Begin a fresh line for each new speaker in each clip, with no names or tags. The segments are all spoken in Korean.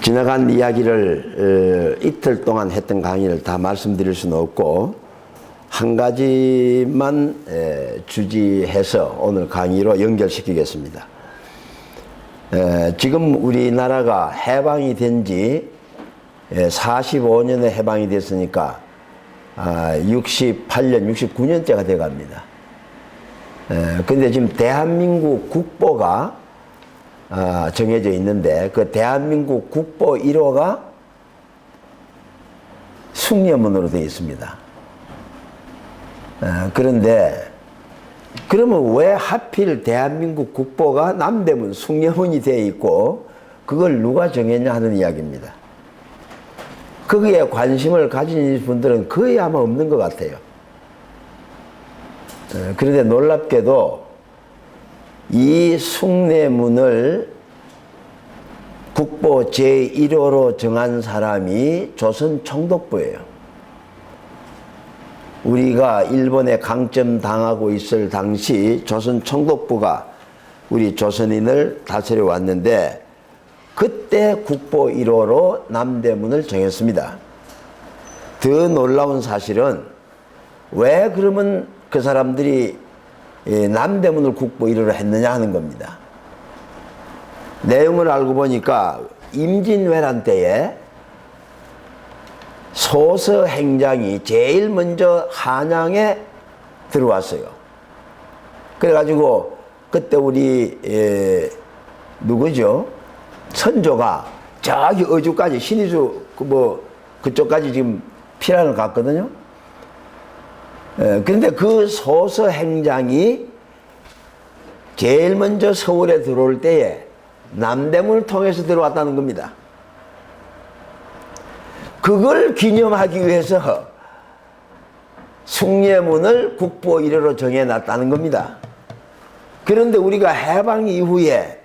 지나간 이야기를 이틀 동안 했던 강의를 다 말씀드릴 수는 없고 한 가지만 주지해서 오늘 강의로 연결시키겠습니다. 지금 우리나라가 해방이 된 지 45년에 해방이 됐으니까 68년, 69년째가 돼 갑니다. 근데 지금 대한민국 국보가 정해져 있는데 그 대한민국 국보 1호가 숭례문으로 되어 있습니다. 그런데 그러면 왜 하필 대한민국 국보가 남대문 숭례문이 되어 있고 그걸 누가 정했냐 하는 이야기입니다. 거기에 관심을 가진 분들은 거의 아마 없는 것 같아요. 그런데 놀랍게도 이 숭례문을 국보 제1호로 정한 사람이 조선 총독부예요. 우리가 일본에 강점당하고 있을 당시 조선 총독부가 우리 조선인을 다스려 왔는데 그때 국보 1호로 남대문을 정했습니다. 더 놀라운 사실은 왜 그러면 그 사람들이 남대문을 국보 1호로 했느냐 하는 겁니다. 내용을 알고 보니까 임진왜란 때에 소서 행장이 제일 먼저 한양에 들어왔어요. 그래가지고 그때 우리 누구죠? 선조가 저기 어주까지 신의주 그쪽까지 지금 피란을 갔거든요. 그런데 그 소서 행장이 제일 먼저 서울에 들어올 때에 남대문을 통해서 들어왔다는 겁니다. 그걸 기념하기 위해서 숭례문을 국보 1호로 정해놨다는 겁니다. 그런데 우리가 해방 이후에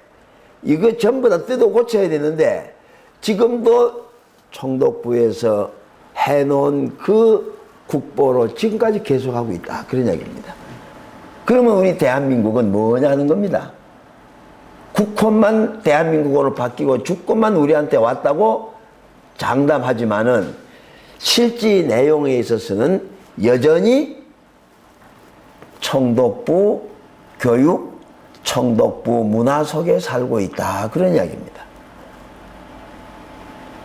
이거 전부 다 뜯어 고쳐야 되는데 지금도 총독부에서 해놓은 그 국보로 지금까지 계속하고 있다. 그런 이야기입니다. 그러면 우리 대한민국은 뭐냐는 겁니다. 국호만 대한민국으로 바뀌고 주권만 우리한테 왔다고 장담하지만은 실제 내용에 있어서는 여전히 총독부 교육, 총독부 문화 속에 살고 있다. 그런 이야기입니다.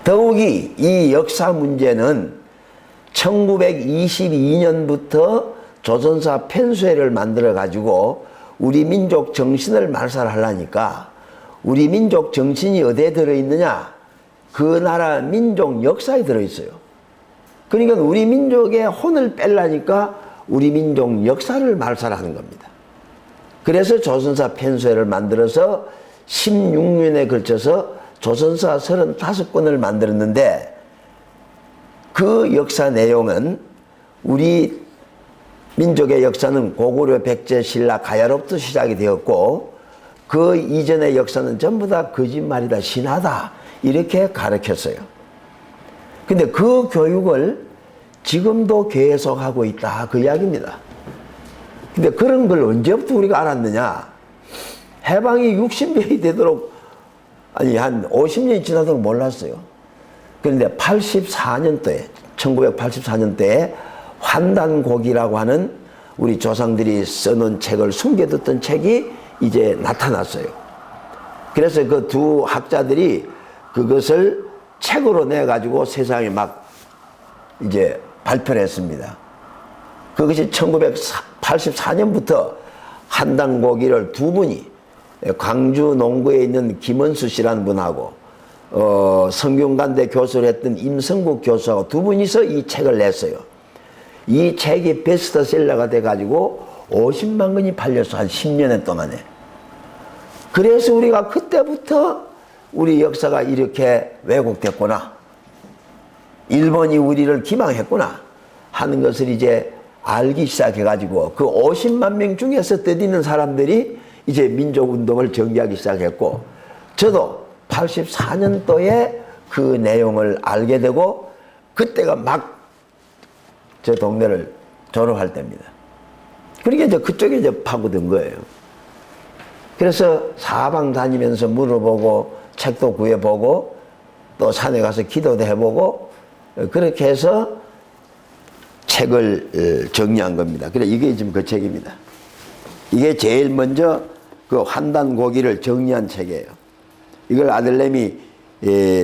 더욱이 이 역사 문제는 1922년부터 조선사 편수회를 만들어 가지고 우리 민족 정신을 말살하려니까 우리 민족 정신이 어디에 들어있느냐? 그 나라 민족 역사에 들어있어요. 그러니까 우리 민족의 혼을 빼려니까 우리 민족 역사를 말살하는 겁니다. 그래서 조선사 편수회를 만들어서 16년에 걸쳐서 조선사 35권을 만들었는데 그 역사 내용은 우리 민족의 역사는 고구려, 백제, 신라, 가야로부터 시작이 되었고 그 이전의 역사는 전부 다 거짓말이다, 신화다 이렇게 가르쳤어요. 근데 그 교육을 지금도 계속하고 있다 그 이야기입니다. 근데 그런 걸 언제부터 우리가 알았느냐? 해방이 60년이 되도록 한 50년이 지나도록 몰랐어요. 그런데 84년도에 1984년도에 환단곡이라고 하는 우리 조상들이 써놓은 책을 숨겨뒀던 책이 이제 나타났어요. 그래서 그 두 학자들이 그것을 책으로 내가지고 세상에 막 이제 발표를 했습니다. 그것이 1984년부터 한단곡이를 두 분이 광주 농구에 있는 김원수 씨라는 분하고 성균관대 교수를 했던 임성국 교수하고 두 분이서 이 책을 냈어요. 이 책이 베스트셀러가 돼가지고 50만 권이 팔렸어. 한 10년 동안에. 그래서 우리가 그때부터 우리 역사가 이렇게 왜곡됐구나. 일본이 우리를 기망했구나 하는 것을 이제 알기 시작해가지고 그 50만 명 중에서 떠드는 사람들이 이제 민족운동을 전개하기 시작했고 저도 84년도에 그 내용을 알게 되고 그때가 막 저 동네를 졸업할 때입니다. 그러니까 이제 그쪽에 이제 파고든 거예요. 그래서 사방 다니면서 물어보고 책도 구해보고 또 산에 가서 기도도 해보고 그렇게 해서 책을 정리한 겁니다. 그래 이게 지금 그 책입니다. 이게 제일 먼저 그 환단고기를 정리한 책이에요. 이걸 아들내미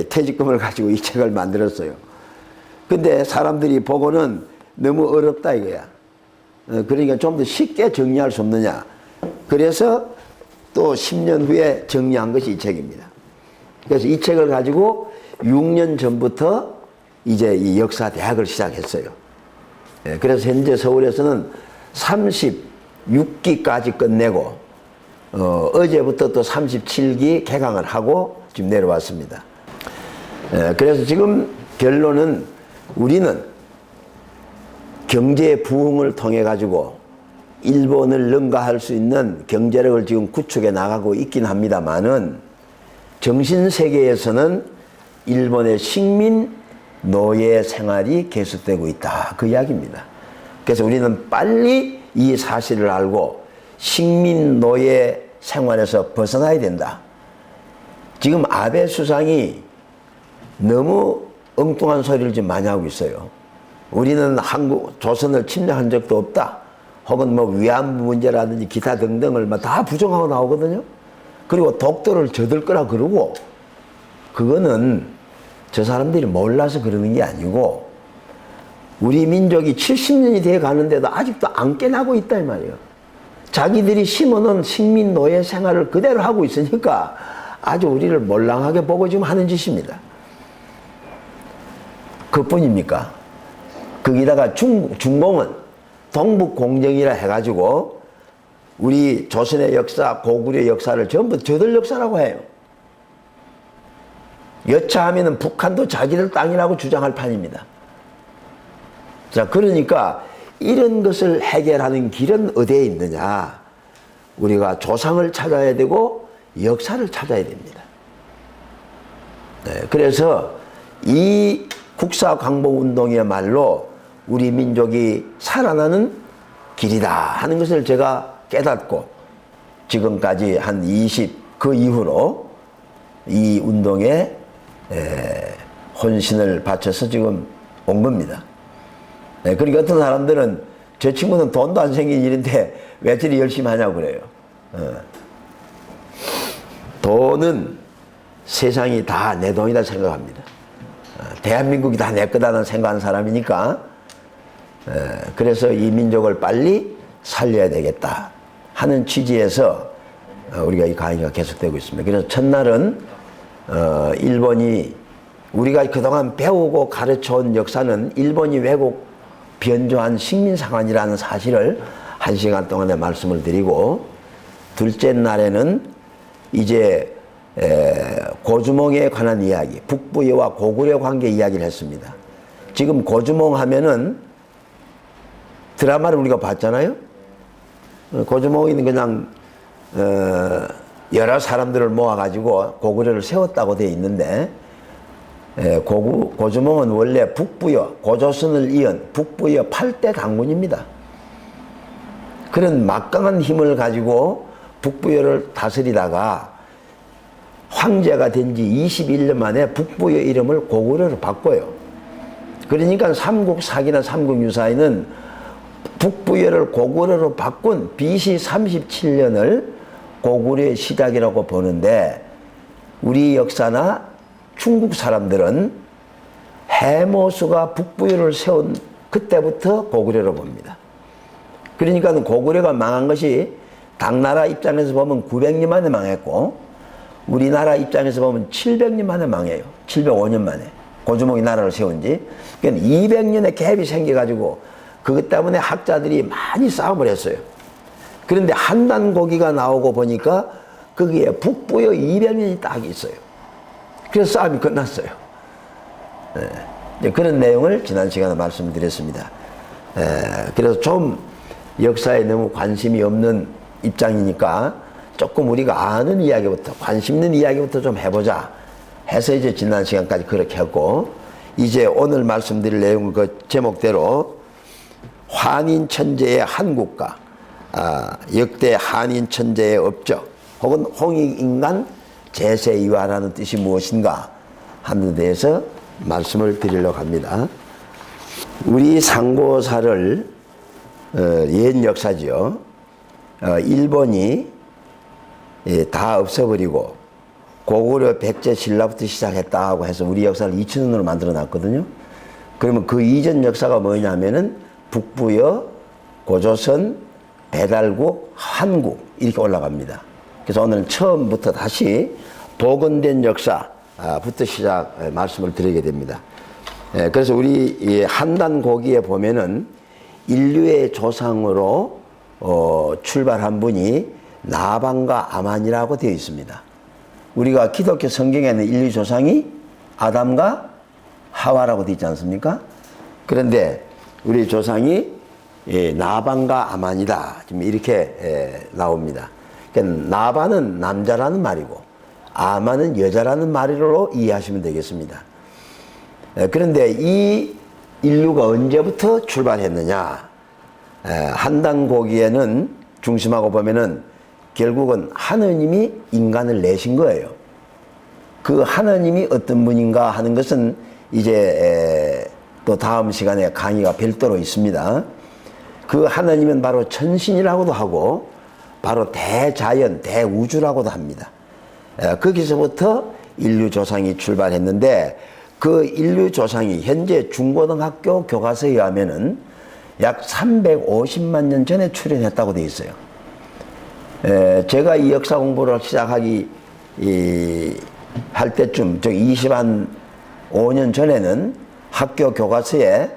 퇴직금을 가지고 이 책을 만들었어요. 근데 사람들이 보고는 너무 어렵다 이거야. 그러니까 좀 더 쉽게 정리할 수 없느냐. 그래서 또 10년 후에 정리한 것이 이 책입니다. 그래서 이 책을 가지고 6년 전부터 이제 이 역사대학을 시작했어요. 그래서 현재 서울에서는 36기까지 끝내고 어제부터 또 37기 개강을 하고 지금 내려왔습니다. 그래서 지금 결론은 우리는 경제 부흥을 통해 가지고 일본을 능가할 수 있는 경제력을 지금 구축해 나가고 있긴 합니다만은 정신세계에서는 일본의 식민 노예 생활이 계속되고 있다. 그 이야기입니다. 그래서 우리는 빨리 이 사실을 알고 식민 노예 생활에서 벗어나야 된다. 지금 아베 수상이 너무 엉뚱한 소리를 좀 많이 하고 있어요. 우리는 조선을 침략한 적도 없다. 혹은 뭐 위안부 문제라든지 기타 등등을 다 부정하고 나오거든요. 그리고 독도를 져들 거라 그러고, 그거는 저 사람들이 몰라서 그러는 게 아니고 우리 민족이 70년이 돼 가는데도 아직도 안 깨나고 있다 이 말이에요. 자기들이 심어놓은 식민 노예 생활을 그대로 하고 있으니까 아주 우리를 몰랑하게 보고 지금 하는 짓입니다. 그뿐입니까? 거기다가 중공은 동북공정이라 해가지고 우리 조선의 역사, 고구려의 역사를 전부 저들 역사라고 해요. 여차하면은 북한도 자기들 땅이라고 주장할 판입니다. 자, 그러니까 이런 것을 해결하는 길은 어디에 있느냐? 우리가 조상을 찾아야 되고 역사를 찾아야 됩니다. 네, 그래서 이 국사광복운동이야말로 우리 민족이 살아나는 길이다 하는 것을 제가 깨닫고 지금까지 한 그 이후로 이 운동에 혼신을 바쳐서 지금 온 겁니다. 네, 그러니까 어떤 사람들은 저 친구는 돈도 안 생긴 일인데 왜 저리 열심히 하냐고 그래요. 돈은 세상이 다 내 돈이다 생각합니다. 대한민국이 다 내 거다는 생각하는 사람이니까 그래서 이 민족을 빨리 살려야 되겠다 하는 취지에서 우리가 이 강의가 계속되고 있습니다. 그래서 첫날은 일본이 우리가 그동안 배우고 가르쳐온 역사는 일본이 왜곡 변조한 식민상환이라는 사실을 1시간 동안에 말씀을 드리고, 둘째 날에는 이제 고주몽에 관한 이야기, 북부여와 고구려 관계 이야기를 했습니다. 지금 고주몽 하면은 드라마를 우리가 봤잖아요. 고주몽은 그냥 여러 사람들을 모아가지고 고구려를 세웠다고 되어 있는데, 고주몽은 원래 북부여, 고조선을 이은 북부여 8대 당군입니다. 그런 막강한 힘을 가지고 북부여를 다스리다가 황제가 된 지 21년 만에 북부여 이름을 고구려로 바꿔요. 그러니까 삼국사기나 삼국유사에는 북부여를 고구려로 바꾼 BC 37년을 고구려의 시작이라고 보는데, 우리 역사나 중국 사람들은 해모수가 북부여를 세운 그때부터 고구려로 봅니다. 그러니까 고구려가 망한 것이 당나라 입장에서 보면 900년 만에 망했고, 우리나라 입장에서 보면 700년 만에 망해요. 705년 만에 고주몽이 나라를 세운 지. 그러니까 200년의 갭이 생겨가지고 그것 때문에 학자들이 많이 싸움을 했어요. 그런데 한단고기가 나오고 보니까 거기에 북부여 200년이 딱 있어요. 그래서 싸움이 끝났어요. 그런 내용을 지난 시간에 말씀드렸습니다. 그래서 좀 역사에 너무 관심이 없는 입장이니까 조금 우리가 아는 이야기부터, 관심 있는 이야기부터 좀 해보자 해서 이제 지난 시간까지 그렇게 했고, 이제 오늘 말씀드릴 내용은 그 제목대로 환인천재의 한국가, 역대 한인천재의 업적 혹은 홍익인간 제세이화라는 뜻이 무엇인가, 하는 데 대해서 말씀을 드리려고 합니다. 우리 상고사를 옛 역사지요. 일본이 다 없애버리고 고구려 백제 신라부터 시작했다고 해서 우리 역사를 2000년으로 만들어 놨거든요. 그러면 그 이전 역사가 뭐냐면은 북부여, 고조선, 배달국, 한국 이렇게 올라갑니다. 그래서 오늘은 처음부터 다시 복원된 역사부터 시작 말씀을 드리게 됩니다. 그래서 우리 한단 고기에 보면은 인류의 조상으로 출발한 분이 나방과 아만이라고 되어 있습니다. 우리가 기독교 성경에는 인류 조상이 아담과 하와라고 되어 있지 않습니까? 그런데 우리 조상이 나방과 아만이다. 지금 이렇게 나옵니다. 그러니까 나반은 남자라는 말이고 아만은 여자라는 말로 이해하시면 되겠습니다. 그런데 이 인류가 언제부터 출발했느냐? 한단 고기에는 중심하고 보면은 결국은 하느님이 인간을 내신 거예요. 그 하느님이 어떤 분인가 하는 것은 이제 또 다음 시간에 강의가 별도로 있습니다. 그 하느님은 바로 천신이라고도 하고 바로 대자연, 대우주라고도 합니다. 거기서부터 인류 조상이 출발했는데 그 인류 조상이 현재 중고등학교 교과서에 의하면은 약 350만 년 전에 출현했다고 되어 있어요. 제가 이 역사 공부를 시작하기 할 때쯤, 즉 25년 전에는 학교 교과서에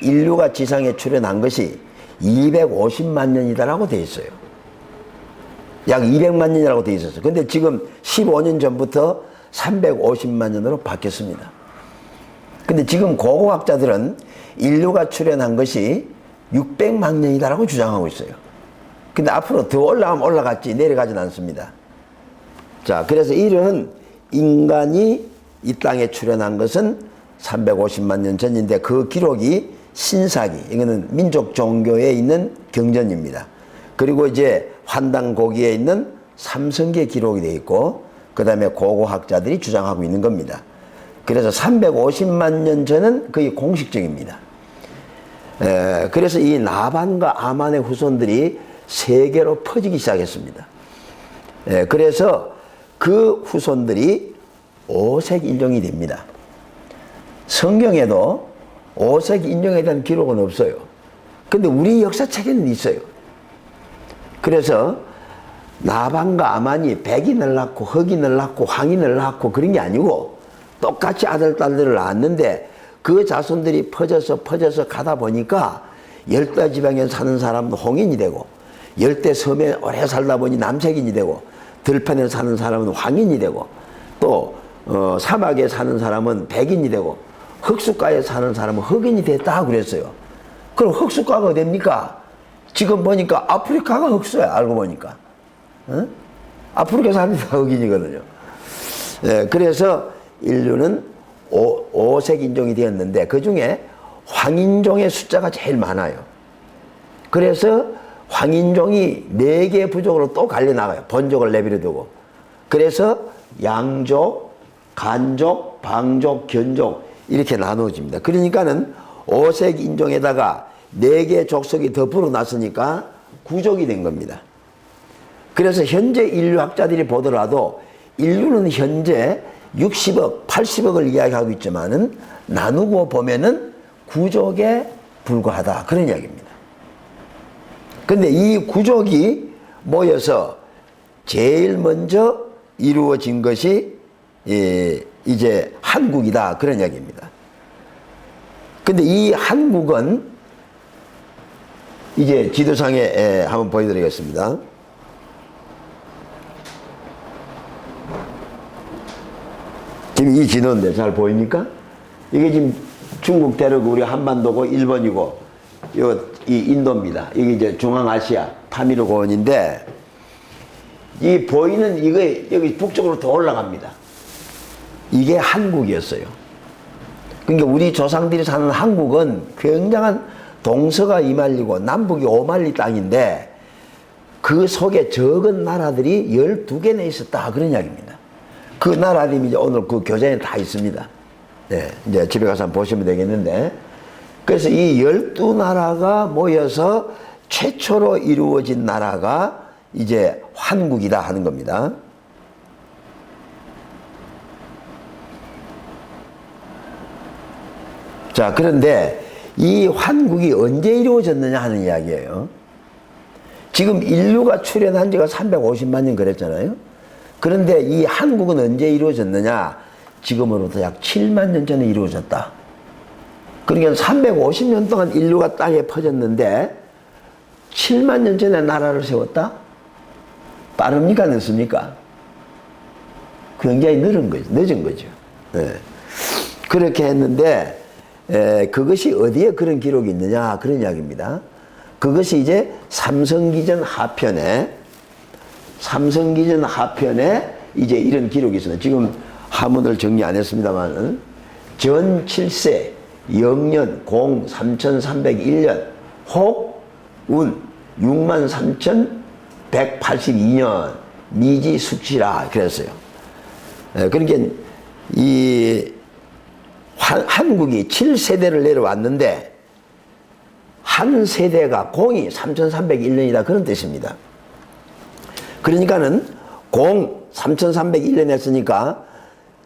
인류가 지상에 출현한 것이 250만 년이다라고 되어 있어요. 약 200만 년이라고 되어 있었어요. 근데 지금 15년 전부터 350만 년으로 바뀌었습니다. 근데 지금 고고학자들은 인류가 출현한 것이 600만 년이다라고 주장하고 있어요. 근데 앞으로 더 올라가면 올라갔지 내려가진 않습니다. 자, 그래서 이런 인간이 이 땅에 출현한 것은 350만 년 전인데 그 기록이 신사기, 이거는 민족 종교에 있는 경전입니다. 그리고 이제 환단고기에 있는 삼성기의 기록이 되어 있고 그 다음에 고고학자들이 주장하고 있는 겁니다. 그래서 350만 년 전은 거의 공식적입니다. 그래서 이 나반과 아만의 후손들이 세계로 퍼지기 시작했습니다. 그래서 그 후손들이 오색 인종이 됩니다. 성경에도 오색 인종에 대한 기록은 없어요. 근데 우리 역사책에는 있어요. 그래서 나반과 아만이 백인을 낳고 흑인을 낳고 황인을 낳고 그런 게 아니고 똑같이 아들, 딸들을 낳았는데 그 자손들이 퍼져서 가다 보니까 열대 지방에 사는 사람은 홍인이 되고 열대 섬에 오래 살다 보니 남색인이 되고 들판에 사는 사람은 황인이 되고 또 사막에 사는 사람은 백인이 되고 흑수가에 사는 사람은 흑인이 됐다 그랬어요. 그럼 흑수가가 어딥니까? 지금 보니까 아프리카가 흑수야. 알고 보니까 아프리카 사람이 다 흑인이거든요. 그래서 인류는 오색 인종이 되었는데 그 중에 황인종의 숫자가 제일 많아요. 그래서 황인종이 4개 부족으로 또 갈려나가요. 본족을 내버려두고. 그래서 양족, 간족, 방족, 견족 이렇게 나누어집니다. 그러니까는 오색 인종에다가 4개 족속이 더 불어났으니까 구족이 된 겁니다. 그래서 현재 인류학자들이 보더라도 인류는 현재 60억, 80억을 이야기하고 있지만은 나누고 보면은 구족에 불과하다. 그런 이야기입니다. 근데 이 구족이 모여서 제일 먼저 이루어진 것이 이제 한국이다. 그런 이야기입니다. 근데 이 한국은 이제 지도상에 한번 보여드리겠습니다. 지금 이 지도인데 잘 보입니까? 이게 지금 중국 대륙 우리 한반도고 일본이고 이 인도입니다. 이게 이제 중앙아시아 파미르 고원인데 이 보이는 이게 여기 북쪽으로 더 올라갑니다. 이게 한국이었어요. 그러니까 우리 조상들이 사는 한국은 굉장한 동서가 이말리고 남북이 오말리 땅인데 그 속에 적은 나라들이 12개나 있었다. 그런 이야기입니다. 그 나라 이름이 이제 오늘 그 교재에 다 있습니다. 네, 이제 집에 가서 한번 보시면 되겠는데, 그래서 이 12나라가 모여서 최초로 이루어진 나라가 이제 환국이다 하는 겁니다. 자, 그런데 이 환국이 언제 이루어졌느냐 하는 이야기예요. 지금 인류가 출현한 지가 350만 년 그랬잖아요. 그런데 이 한국은 언제 이루어졌느냐? 지금으로부터 약 7만 년 전에 이루어졌다. 그러니까 350년 동안 인류가 땅에 퍼졌는데 7만 년 전에 나라를 세웠다? 빠릅니까? 늦습니까? 굉장히 늦은 거죠. 네. 그렇게 했는데 그것이 어디에 그런 기록이 있느냐 그런 이야기입니다. 그것이 이제 삼성기전 하편에 이제 이런 기록이 있습니다. 지금 하문을 정리 안 했습니다만 전 7세 영년 공 3301년 혹 운 63,182년 미지 숙시라 그랬어요. 그러니까 이 한국이 7세대를 내려왔는데 한 세대가 공이 3301년이다 그런 뜻입니다. 그러니까는 공 3301년 했으니까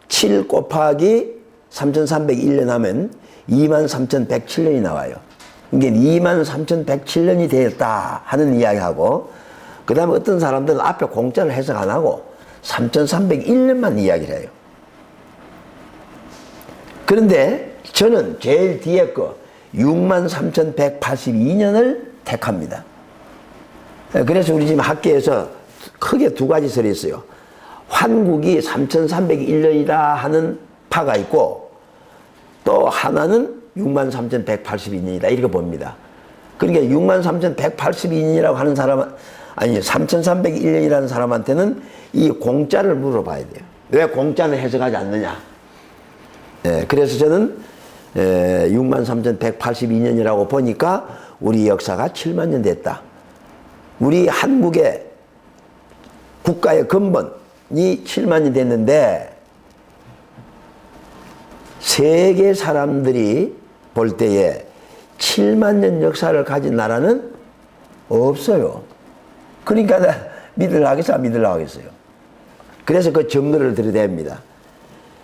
7 곱하기 3301년 하면 23,107년이 나와요. 그러니까 23,107년이 되었다 하는 이야기하고, 그 다음에 어떤 사람들은 앞에 공짜를 해석 안 하고 3301년만 이야기를 해요. 그런데 저는 제일 뒤에 거 63,182년을 택합니다. 그래서 우리 지금 학계에서 크게 두 가지 설이 있어요. 환국이 3301년이다 하는 파가 있고, 또 하나는 63,182년이다 이렇게 봅니다. 그러니까 63,182년이라고 하는 사람은, 아니 3301년이라는 사람한테는 이 공짜를 물어봐야 돼요. 왜 공짜는 해석하지 않느냐. 그래서 저는 63,182년이라고 보니까 우리 역사가 7만 년 됐다. 우리 한국의 국가의 근본이 7만 년 됐는데 세계 사람들이 볼 때에 7만 년 역사를 가진 나라는 없어요. 그러니까 믿으려고 하겠어요? 안 믿으려고 하겠어요? 그래서 그 증거를 들이댑니다.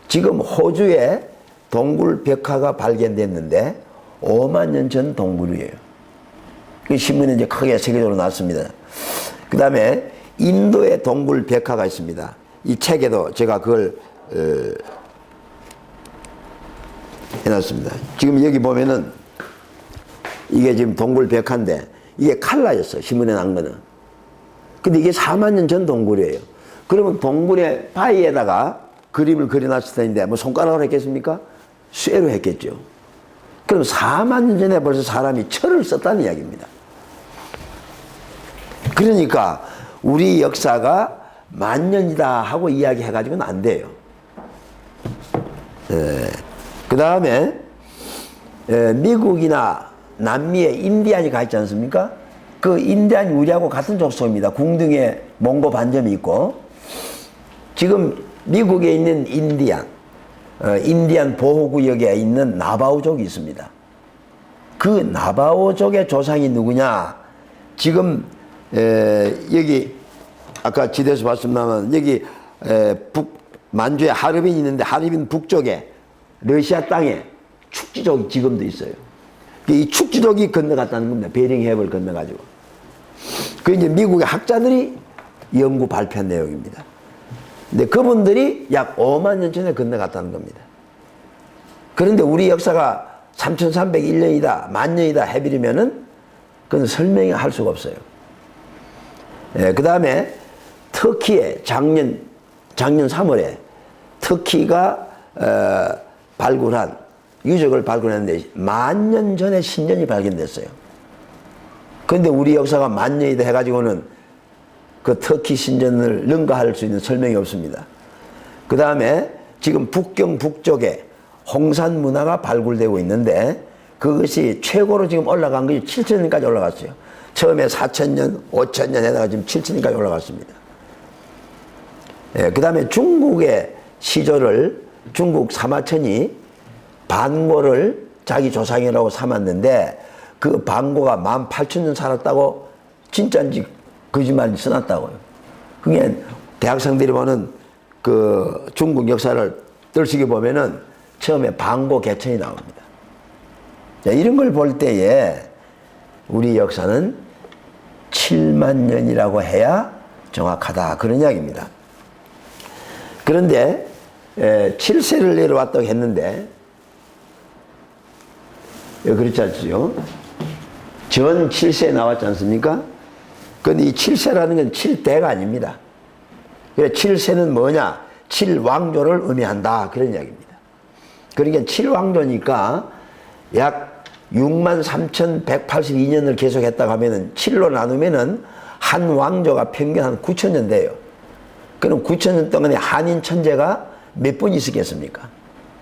지금 호주에 동굴 벽화가 발견됐는데 5만 년 전 동굴이에요. 그 신문에 이제 크게 세계적으로 났습니다. 그 다음에 인도에 동굴 벽화가 있습니다. 이 책에도 제가 그걸 해놨습니다. 지금 여기 보면은 이게 지금 동굴 벽화인데 이게 칼라였어. 신문에 난 거는. 근데 이게 4만 년 전 동굴이에요. 그러면 동굴의 바위에다가 그림을 그려놨을 텐데 뭐 손가락으로 했겠습니까? 쇠로 했겠죠. 그럼 4만 년 전에 벌써 사람이 철을 썼다는 이야기입니다. 그러니까 우리 역사가 만년이다 하고 이야기해가지고는 안 돼요. 그 다음에 미국이나 남미에 인디안이 가 있지 않습니까? 그 인디안이 우리하고 같은 족속입니다. 궁둥이에 몽고 반점이 있고, 지금 미국에 있는 인디안 보호구역에 있는 나바오족이 있습니다. 그 나바오족의 조상이 누구냐? 지금 여기 아까 지도에서 봤습니다만 여기 만주에 하르빈이 있는데 하르빈 북쪽에 러시아 땅에 축지족이 지금도 있어요. 이 축지족이 건너갔다는 겁니다. 베링 해협을 건너가지고. 그 이제 미국의 학자들이 연구 발표한 내용입니다. 근데 그분들이 약 5만 년 전에 건너갔다는 겁니다. 그런데 우리 역사가 3301년이다, 만년이다 해버리면은 그건 설명이 할 수가 없어요. 그 다음에 터키에 작년 3월에 터키가 유적을 발굴했는데 10,000년 전에 신전이 발견됐어요. 그런데 우리 역사가 만년이다 해가지고는 그 터키 신전을 능가할 수 있는 설명이 없습니다. 그 다음에 지금 북경 북쪽에 홍산 문화가 발굴되고 있는데 그것이 최고로 지금 올라간 것이 7,000년까지 올라갔어요. 처음에 4,000년, 5,000년 해다가 지금 7,000년까지 올라갔습니다. 그 다음에 중국의 시조를 중국 사마천이 반고를 자기 조상이라고 삼았는데 그 반고가 18,000년 살았다고 진짜인지 거짓말인지 써놨다고요. 그게 대학생들이 보는 그 중국 역사를 떨시게 보면은 처음에 반고 개천이 나옵니다. 자, 이런 걸 볼 때에 우리 역사는 7만 년이라고 해야 정확하다. 그런 이야기입니다. 그런데 7세를 내려왔다고 했는데 그렇지 않죠? 전 7세 나왔지 않습니까? 그런데 이 7세라는 건 7대가 아닙니다. 그래 7세는 뭐냐? 7왕조를 의미한다. 그런 이야기입니다. 그러니까 7왕조니까 약 63,182년을 계속했다고 하면은 7로 나누면은 한 왕조가 평균 한 9,000년 돼요. 그럼 9,000년 동안에 한인 천재가 몇 분 있었겠습니까?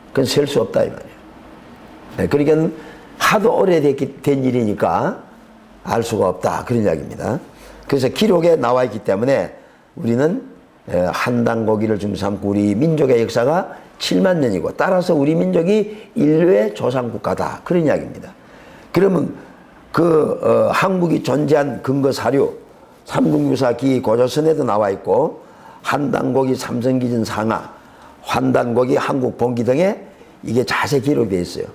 그건 셀 수 없다 이 말이에요. 네, 그러니까 하도 오래된 일이니까 알 수가 없다. 그런 이야기입니다. 그래서 기록에 나와 있기 때문에 우리는 한당고기를 중심삼고 우리 민족의 역사가 7만 년이고 따라서 우리 민족이 인류의 조상국가다. 그런 이야기입니다. 그러면 한국이 존재한 근거 사료 삼국유사 기 고조선에도 나와 있고 한당고기 삼성기준 상하 환단고기 한국 본기 등에 이게 자세히 기록되어 있어요.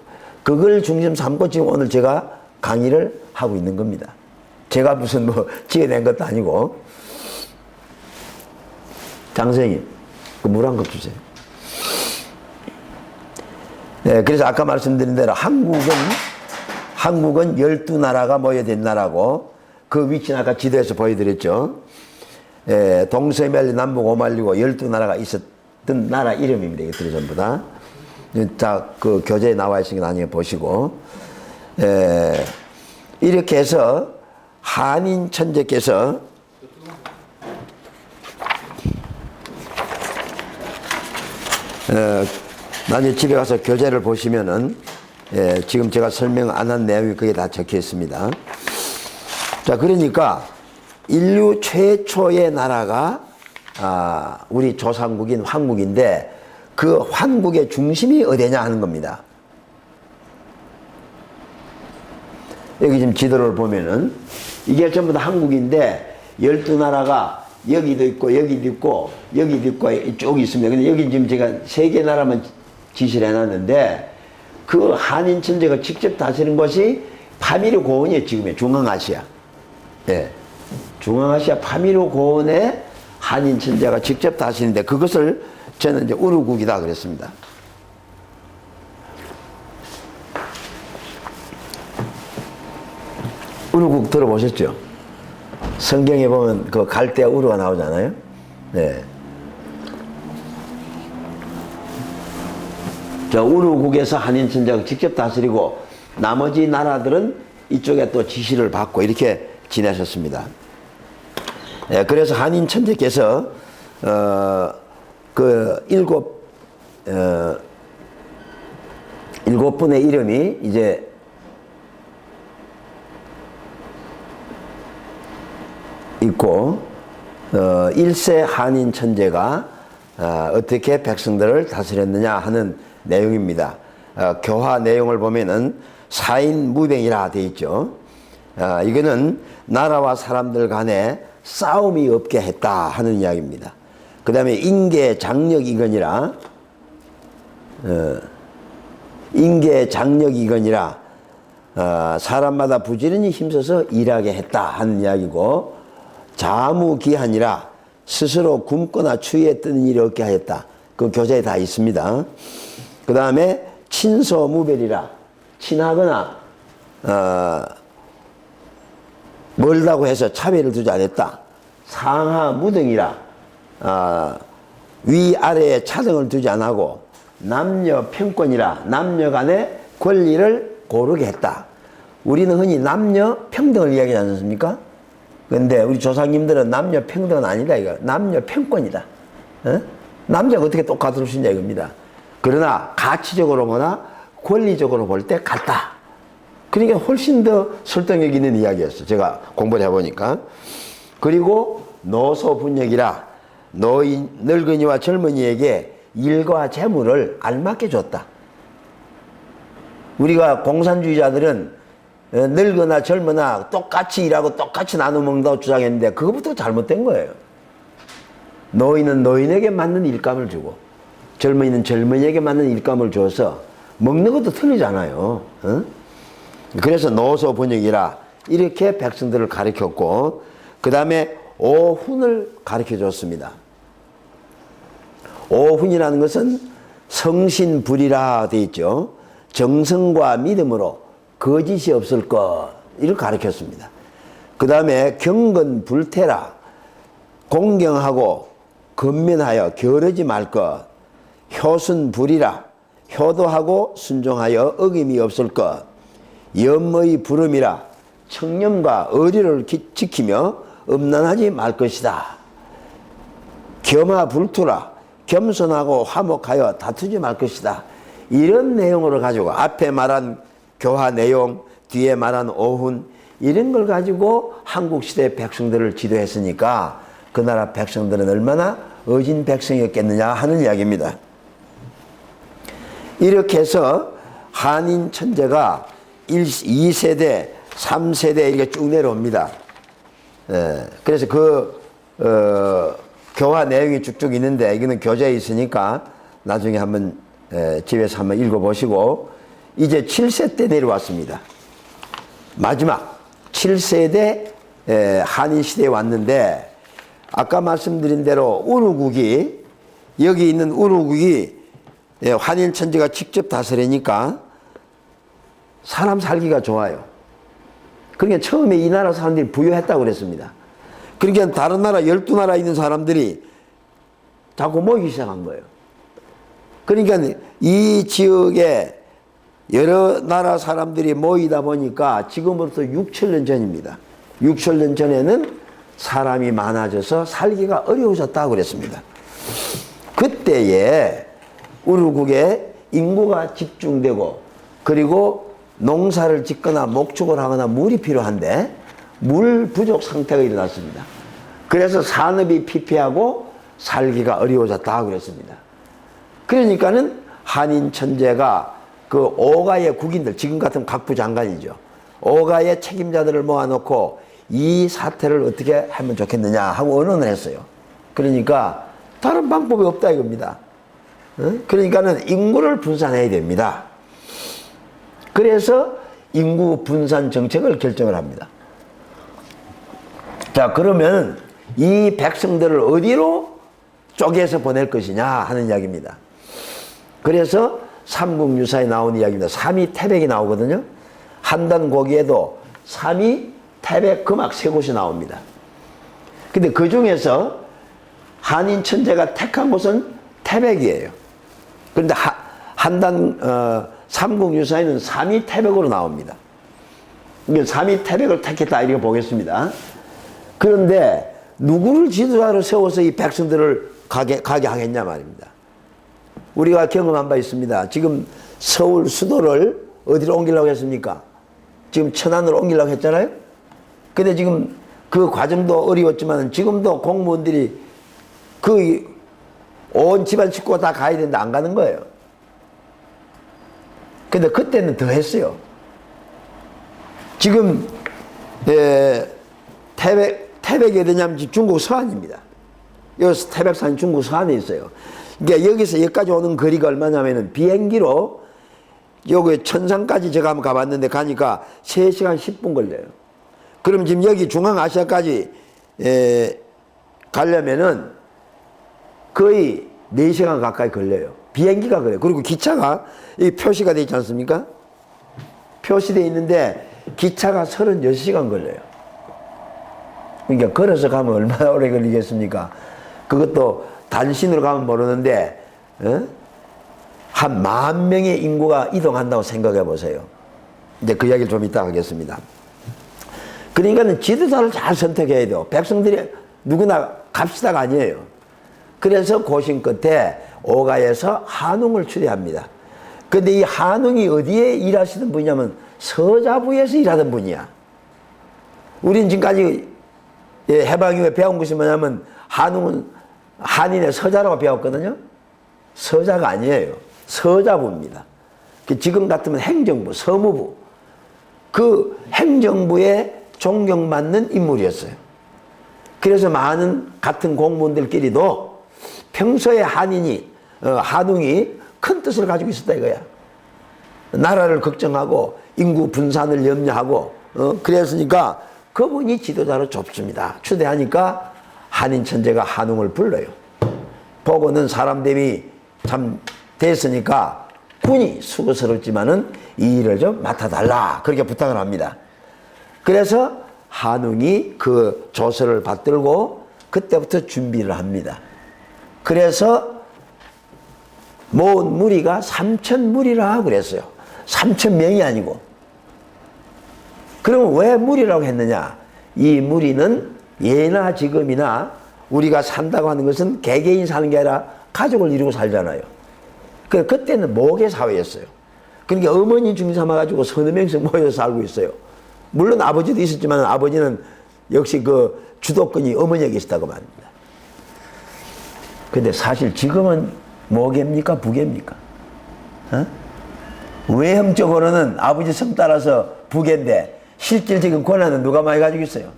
그걸 중심 삼고 지금 오늘 제가 강의를 하고 있는 겁니다. 제가 무슨 지어낸 것도 아니고. 장선생님, 그 물 한 컵 주세요. 네, 그래서 아까 말씀드린 대로 한국은 12나라가 모여든 나라고 그 위치는 아까 지도에서 보여드렸죠. 동서멜리 남북 오말리고 12나라가 있었던 나라 이름입니다. 이것들이 전부 다. 자, 그 교재에 나와 있으니까 나중에 보시고. 이렇게 해서 한인 천재께서 나중에 집에 가서 교재를 보시면은 지금 제가 설명 안 한 내용이 거기에 다 적혀 있습니다. 자, 그러니까 인류 최초의 나라가 우리 조상국인 한국인데 그 한국의 중심이 어디냐 하는 겁니다. 여기 지금 지도를 보면은 이게 전부 다 한국인데 12나라가 여기도 있고 여기도 있고 여기도 있고 이쪽이 있습니다. 근데 여기 지금 제가 3개 나라만 지시를 해놨는데 그 한인 천재가 직접 다스리는 것이 파미르 고원이에요. 지금의 중앙아시아. 네. 중앙아시아 파미르 고원의 한인 천재가 직접 다스리는데 그것을 저는 이제 우르국이다 그랬습니다. 우르국 들어보셨죠? 성경에 보면 그 갈대아 우르가 나오잖아요. 네. 자, 우르국에서 한인 천재가 직접 다스리고 나머지 나라들은 이쪽에 또 지시를 받고 이렇게 지내셨습니다. 네, 그래서 한인 천재께서 그 일곱 분의 이름이 이제 있고 1세 한인 천재가 어떻게 백성들을 다스렸느냐 하는 내용입니다. 교화 내용을 보면은 사인무병이라 되어 있죠. 이거는 나라와 사람들 간에 싸움이 없게 했다 하는 이야기입니다. 그 다음에 인계장력이거니라 인계장력이거니라 사람마다 부지런히 힘써서 일하게 했다 하는 이야기고 자무기한이라 스스로 굶거나 추위에 뜨는 일이 없게 하였다. 그 교재에 다 있습니다. 그 다음에 친소무별이라 친하거나 멀다고 해서 차별을 두지 않았다. 상하무등이라 위아래에 차등을 두지 않고 남녀 평권이라 남녀 간의 권리를 고르게 했다. 우리는 흔히 남녀 평등을 이야기하지 않습니까? 그런데 우리 조상님들은 남녀 평등은 아니다 이거. 남녀 평권이다. 어? 남자가 어떻게 똑같을 수 있냐 이겁니다. 그러나 가치적으로 보나 권리적으로 볼 때 같다. 그러니까 훨씬 더 설득력 있는 이야기였어. 제가 공부를 해보니까. 그리고 노소분역이라 노인, 늙은이와 젊은이에게 일과 재물을 알맞게 줬다. 우리가 공산주의자들은 늙거나 젊으나 똑같이 일하고 똑같이 나눠 먹는다고 주장했는데 그것부터 잘못된 거예요. 노인은 노인에게 맞는 일감을 주고 젊은이는 젊은이에게 맞는 일감을 줘서 먹는 것도 틀리잖아요. 어? 그래서 노소 번역이라 이렇게 백성들을 가르쳤고 그 다음에 오훈을 가르쳐 줬습니다. 오훈이라는 것은 성신불이라 되어 있죠. 정성과 믿음으로 거짓이 없을 것 이를 가르쳤습니다. 그 다음에 경건불태라 공경하고 건면하여 게으르지 말 것. 효순불이라 효도하고 순종하여 어김이 없을 것. 염의 부름이라 청렴과 의리를 지키며 음란하지 말 것이다. 겸하불투라 겸손하고 화목하여 다투지 말 것이다. 이런 내용으로 가지고 앞에 말한 교화 내용, 뒤에 말한 오훈 이런 걸 가지고 한국시대 백성들을 지도했으니까 그 나라 백성들은 얼마나 어진 백성이었겠느냐 하는 이야기입니다. 이렇게 해서 한인 천재가 2세대, 3세대 이렇게 쭉 내려옵니다. 그래서 교화 내용이 쭉쭉 있는데 이거는 교재에 있으니까 나중에 한번 집에서 한번 읽어보시고 이제 7세 때 내려왔습니다. 마지막 7세대 한인 시대에 왔는데 아까 말씀드린 대로 우루국이 여기 있는 우루국이 한인 천재가 직접 다스리니까 사람 살기가 좋아요. 그러니까 처음에 이 나라 사람들이 부유했다고 그랬습니다. 그러니까 다른 나라 12나라에 있는 사람들이 자꾸 모이기 시작한 거예요. 그러니까 이 지역에 여러 나라 사람들이 모이다 보니까 지금부터 6,000년 전입니다. 6,000년 전에는 사람이 많아져서 살기가 어려워졌다고 그랬습니다. 그때에 우루국에 인구가 집중되고 그리고 농사를 짓거나 목축을 하거나 물이 필요한데 물 부족 상태가 일어났습니다. 그래서 산업이 피폐하고 살기가 어려워졌다고 그랬습니다. 그러니까는 한인 천재가 그 오가의 국인들, 지금 같은 각부 장관이죠. 오가의 책임자들을 모아놓고 이 사태를 어떻게 하면 좋겠느냐 하고 의논을 했어요. 그러니까 다른 방법이 없다 이겁니다. 그러니까는 인구를 분산해야 됩니다. 그래서 인구 분산 정책을 결정을 합니다. 자, 그러면 이 백성들을 어디로 쪼개서 보낼 것이냐 하는 이야기입니다. 그래서 삼국유사에 나온 이야기입니다. 삼위태백이 나오거든요. 한단 고기에도 삼위, 태백, 금악 세 곳이 나옵니다. 근데 그 중에서 한인 천재가 택한 곳은 태백이에요. 그런데 한단 삼국유사에는 삼위태백으로 나옵니다. 그러니까 삼위태백을 택했다 이렇게 보겠습니다. 그런데 누구를 지도자로 세워서 이 백성들을 가게 하겠냐 말입니다. 우리가 경험한 바 있습니다. 지금 서울 수도를 어디로 옮기려고 했습니까? 지금 천안으로 옮기려고 했잖아요. 근데 지금 그 과정도 어려웠지만 지금도 공무원들이 그 온 집안 식구가 다 가야 되는데 안 가는 거예요. 근데 그때는 더 했어요. 지금 태백이 어디냐면 중국 서안입니다. 여기서 태백산이 중국 서안에 있어요. 그러니까 여기서 여기까지 오는 거리가 얼마냐면은 비행기로 여기 천상까지 제가 한번 가봤는데 가니까 3시간 10분 걸려요. 그럼 지금 여기 중앙아시아까지 가려면은 거의 4시간 가까이 걸려요. 비행기가 그래요. 그리고 기차가 이 표시가 되어 있지 않습니까? 표시되어 있는데 기차가 36시간 걸려요. 그러니까 걸어서 가면 얼마나 오래 걸리겠습니까? 그것도 단신으로 가면 모르는데 한 10,000명의 인구가 이동한다고 생각해 보세요. 이제 그 이야기를 좀 이따 하겠습니다. 그러니까 지도자를 잘 선택해야 돼요. 백성들이 누구나 갑시다가 아니에요. 그래서 고심 끝에 오가에서 한웅을 추대합니다. 근데 이 한웅이 어디에 일하시던 분이냐면 서자부에서 일하던 분이야. 우린 지금까지 해방 이후에 배운 것이 뭐냐면 한웅은 한인의 서자라고 배웠거든요. 서자가 아니에요. 서자부입니다. 지금 같으면 행정부, 서무부. 그 행정부에 존경받는 인물이었어요. 그래서 많은 같은 공무원들끼리도 평소에 한웅이 큰 뜻을 가지고 있었다 이거야. 나라를 걱정하고 인구 분산을 염려하고 그랬으니까 그분이 지도자로 좁습니다. 추대하니까 한인 천재가 한웅을 불러요. 보고는 사람 대비 참 됐으니까 군이 수고스럽지만은 이 일을 좀 맡아달라 그렇게 부탁을 합니다. 그래서 한웅이 그 조서를 받들고 그때부터 준비를 합니다. 그래서 모은 무리가 3,000무리라 그랬어요. 3,000명이 아니고. 그러면 왜 무리라고 했느냐? 이 무리는 예나 지금이나 우리가 산다고 하는 것은 개개인 사는 게 아니라 가족을 이루고 살잖아요. 그때는 모계 사회였어요. 그러니까 어머니 중심 삼아가지고 서너 명씩 모여서 살고 있어요. 물론 아버지도 있었지만 아버지는 역시 그 주도권이 어머니에게 계시다고 말합니다. 근데 사실 지금은 모계입니까? 부계입니까? 외형적으로는 아버지 성 따라서 부계인데 실질적인 권한은 누가 많이 가지고 있어요?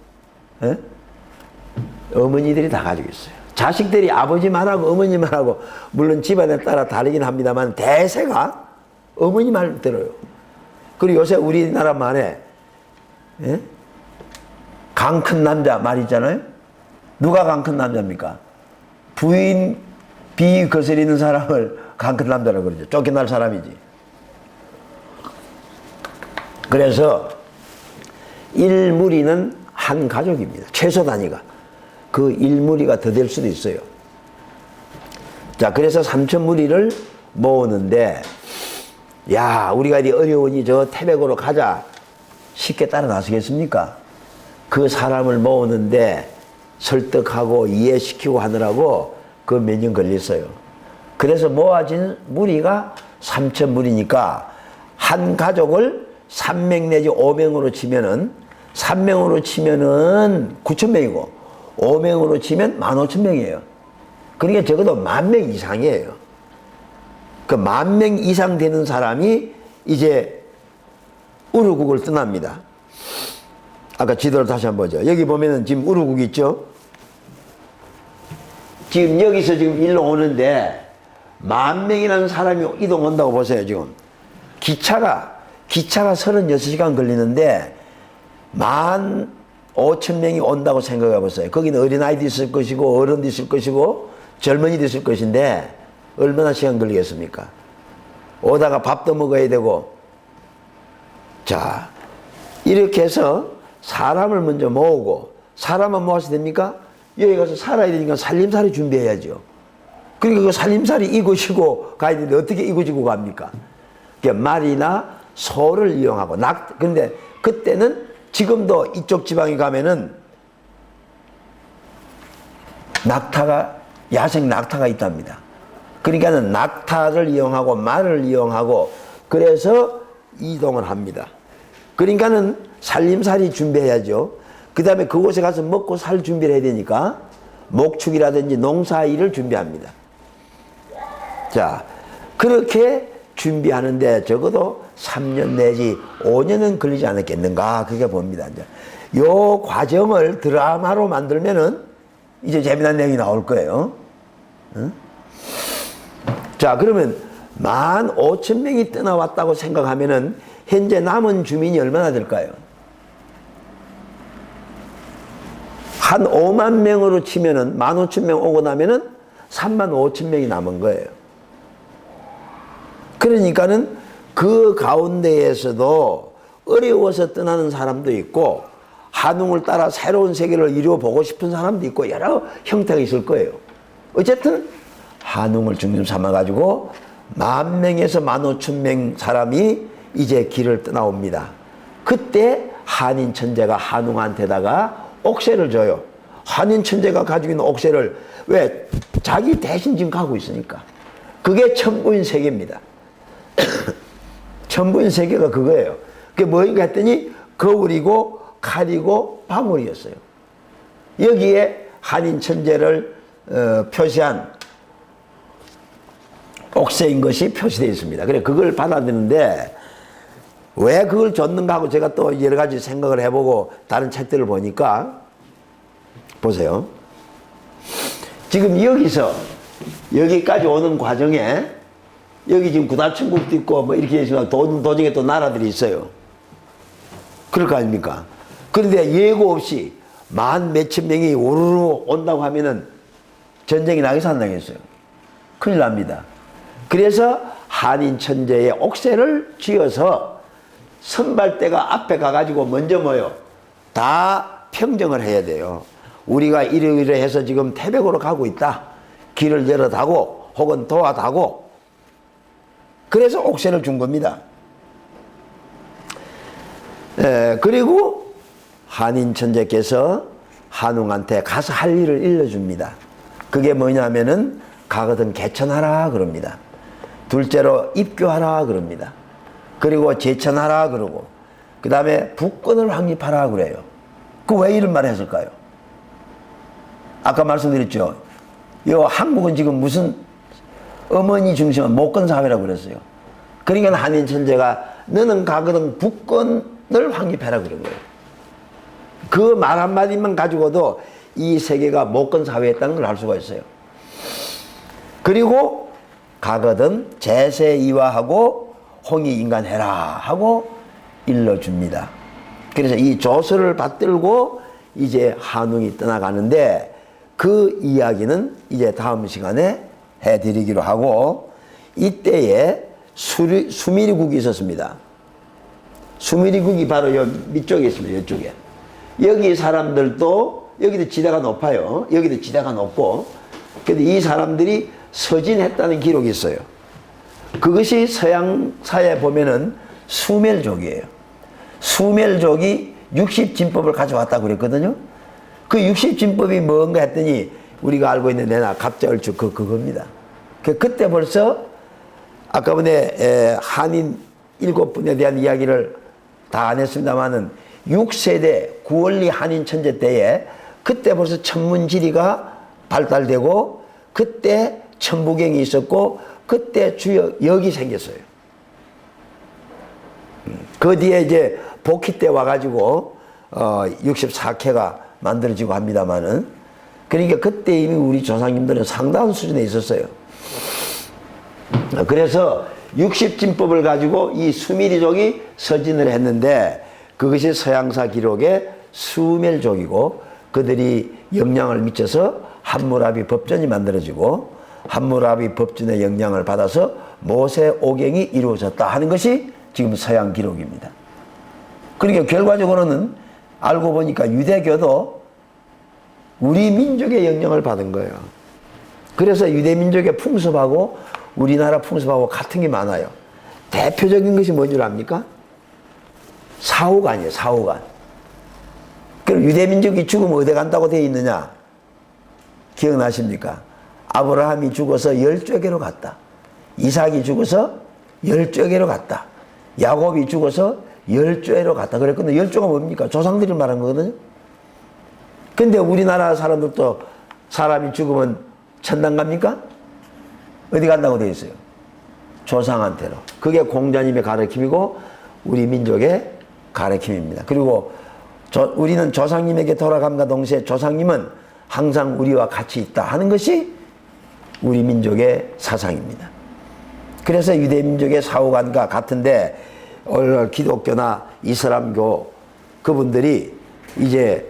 어머니들이 다 가지고 있어요. 자식들이 아버지만 하고 어머니만 하고 물론 집안에 따라 다르긴 합니다만 대세가 어머니 말 들어요. 그리고 요새 우리나라 말에 강 큰 남자 말 있잖아요. 누가 강 큰 남자입니까? 부인 비 거스리는 사람을 강 큰 남자라고 그러죠. 쫓겨날 사람이지. 그래서 일무리는 한 가족입니다. 최소 단위가. 그 일무리가 더 될 수도 있어요. 자, 그래서 3,000무리를 모으는데, 야, 우리가 이 어려우니 저 태백으로 가자. 쉽게 따라 나서겠습니까? 그 사람을 모으는데 설득하고 이해시키고 하느라고 그 몇 년 걸렸어요. 그래서 모아진 무리가 3,000무리니까 한 가족을 3명 내지 5명으로 치면은 3명으로 치면은 9,000명이고 5명으로 치면 15,000명이에요. 그러니까 적어도 10,000명 이상이에요. 그 10,000명 이상 되는 사람이 이제 우르국을 떠납니다. 아까 지도를 다시 한번 보죠. 여기 보면은 지금 우르국 있죠? 지금 여기서 지금 일로 오는데 10,000명이라는 사람이 이동한다고 보세요, 지금. 기차가 36시간 걸리는데 15,000명이 온다고 생각해 보세요. 거기는 어린아이도 있을 것이고 어른도 있을 것이고 젊은이도 있을 것인데 얼마나 시간 걸리겠습니까? 오다가 밥도 먹어야 되고. 자, 이렇게 해서 사람을 먼저 모으고 사람만 모아서 됩니까? 여기 가서 살아야 되니까 살림살이 준비해야죠. 그러니까 그 살림살이 이고시고 가야 되는데 어떻게 이고지고 갑니까? 그러니까 말이나 소를 이용하고 근데 그때는 지금도 이쪽 지방에 가면은 야생 낙타가 있답니다. 그러니까는 낙타를 이용하고 말을 이용하고 그래서 이동을 합니다. 그러니까는 살림살이 준비해야죠. 그 다음에 그곳에 가서 먹고 살 준비를 해야 되니까 목축이라든지 농사일을 준비합니다. 자, 그렇게 준비하는데 적어도 3년 내지 5년은 걸리지 않았겠는가 그렇게 봅니다. 이제 요 과정을 드라마로 만들면은 이제 재미난 내용이 나올 거예요. 응? 자, 그러면 15,000명이 떠나왔다고 생각하면은 현재 남은 주민이 얼마나 될까요? 한 5만 명으로 치면은 15,000명 오고 나면은 35,000명이 남은 거예요. 그러니까는 그 가운데에서도 어려워서 떠나는 사람도 있고 한웅을 따라 새로운 세계를 이루어보고 싶은 사람도 있고 여러 형태가 있을 거예요. 어쨌든 한웅을 중심 삼아가지고 10,000명에서 15,000명 사람이 이제 길을 떠나옵니다. 그때 한인 천재가 한웅한테다가 옥새를 줘요. 한인 천재가 가지고 있는 옥새를 왜? 자기 대신 지금 가고 있으니까. 그게 천부인 세계입니다. 천부인 세계가 그거예요. 그게 뭐인가 했더니 거울이고 칼이고 방울이었어요. 여기에 한인 천재를 표시한 옥새인 것이 표시되어 있습니다. 그래 그걸 받아들이는데 왜 그걸 줬는가 하고 제가 또 여러 가지 생각을 해보고 다른 책들을 보니까 보세요. 지금 여기서 여기까지 오는 과정에 여기 지금 구다천국도 있고 뭐 이렇게 해서 도중에 또 나라들이 있어요. 그럴 거 아닙니까? 그런데 예고 없이 만 몇천 명이 오르르 온다고 하면은 전쟁이 나겠어 안 나겠어요? 큰일 납니다. 그래서 한인 천재의 옥새를 쥐어서 선발대가 앞에 가가지고 먼저 뭐요? 다 평정을 해야 돼요. 우리가 이러이러해서 지금 태백으로 가고 있다. 길을 열어다고 혹은 도와다고. 그래서 옥새를 준 겁니다. 그리고 한인 천재께서 한웅한테 가서 할 일을 일러줍니다. 그게 뭐냐면은 가거든 개천하라 그럽니다. 둘째로 입교하라 그럽니다. 그리고 제천하라 그러고 그 다음에 북권을 확립하라 그래요. 그 왜 이런 말을 했을까요? 아까 말씀드렸죠. 한국은 지금 무슨 어머니 중심은 목권 사회라고 그랬어요. 그러니까 한인 천재가 너는 가거든 북권을 확립해라 그런 거예요. 그 말 한마디만 가지고도 이 세계가 목권 사회였다는 걸 알 수가 있어요. 그리고 가거든 제세이화하고 홍익인간해라 하고 일러줍니다. 그래서 이 조서를 받들고 이제 한웅이 떠나가는데 그 이야기는 이제 다음 시간에 해드리기로 하고 이때에 수미리국이 있었습니다. 수미리국이 바로 여기 밑쪽에 있습니다. 이쪽에. 여기 사람들도 여기도 지대가 높아요. 여기도 지대가 높고 근데 이 사람들이 서진했다는 기록이 있어요. 그것이 서양사에 보면은 수멜족이에요. 수멜족이 60진법을 가져왔다고 그랬거든요. 그 60진법이 뭔가 했더니 우리가 알고 있는 내나 갑자을축 그겁니다. 그때 벌써 아까 전에 한인 7분에 대한 이야기를 다 안 했습니다만은 6세대 구원리 한인 천재 때에 그때 벌써 천문지리가 발달되고 그때 천부경이 있었고 그때 주요 역이 생겼어요. 그 뒤에 이제 복희 때 와가지고 64캐가 만들어지고 합니다만은 그러니까 그때 이미 우리 조상님들은 상당한 수준에 있었어요. 그래서 60진법을 가지고 이 수미리족이 서진을 했는데 그것이 서양사 기록의 수멜족이고 그들이 영향을 미쳐서 함무라비 법전이 만들어지고 함무라비 법전의 영향을 받아서 모세오경이 이루어졌다 하는 것이 지금 서양 기록입니다. 그러니까 결과적으로는 알고 보니까 유대교도 우리 민족의 영향을 받은 거예요. 그래서 유대민족의 풍습하고 우리나라 풍습하고 같은 게 많아요. 대표적인 것이 뭔 줄 압니까? 사후간이에요. 사후간. 그럼 유대민족이 죽으면 어디 간다고 되어 있느냐? 기억나십니까? 아브라함이 죽어서 12궤로 갔다. 이삭이 죽어서 12궤로 갔다. 야곱이 죽어서 12궤로 갔다. 그랬거든요. 12가 뭡니까? 조상들이 말한 거거든요. 근데 우리나라 사람들도 사람이 죽으면 천당 갑니까? 어디 간다고 되어 있어요? 조상한테로. 그게 공자님의 가르침이고 우리 민족의 가르침입니다. 그리고 우리는 조상님에게 돌아감과 동시에 조상님은 항상 우리와 같이 있다 하는 것이 우리 민족의 사상입니다. 그래서 유대민족의 사후관과 같은데 오늘 기독교나 이슬람교 그분들이 이제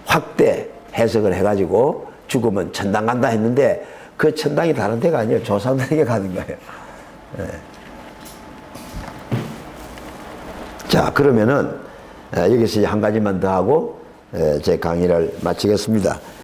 확대 해석을 해가지고 죽으면 천당 간다 했는데 그 천당이 다른 데가 아니에요. 조상들에게 가는 거예요. 자, 그러면은 여기서 한 가지만 더 하고 제 강의를 마치겠습니다.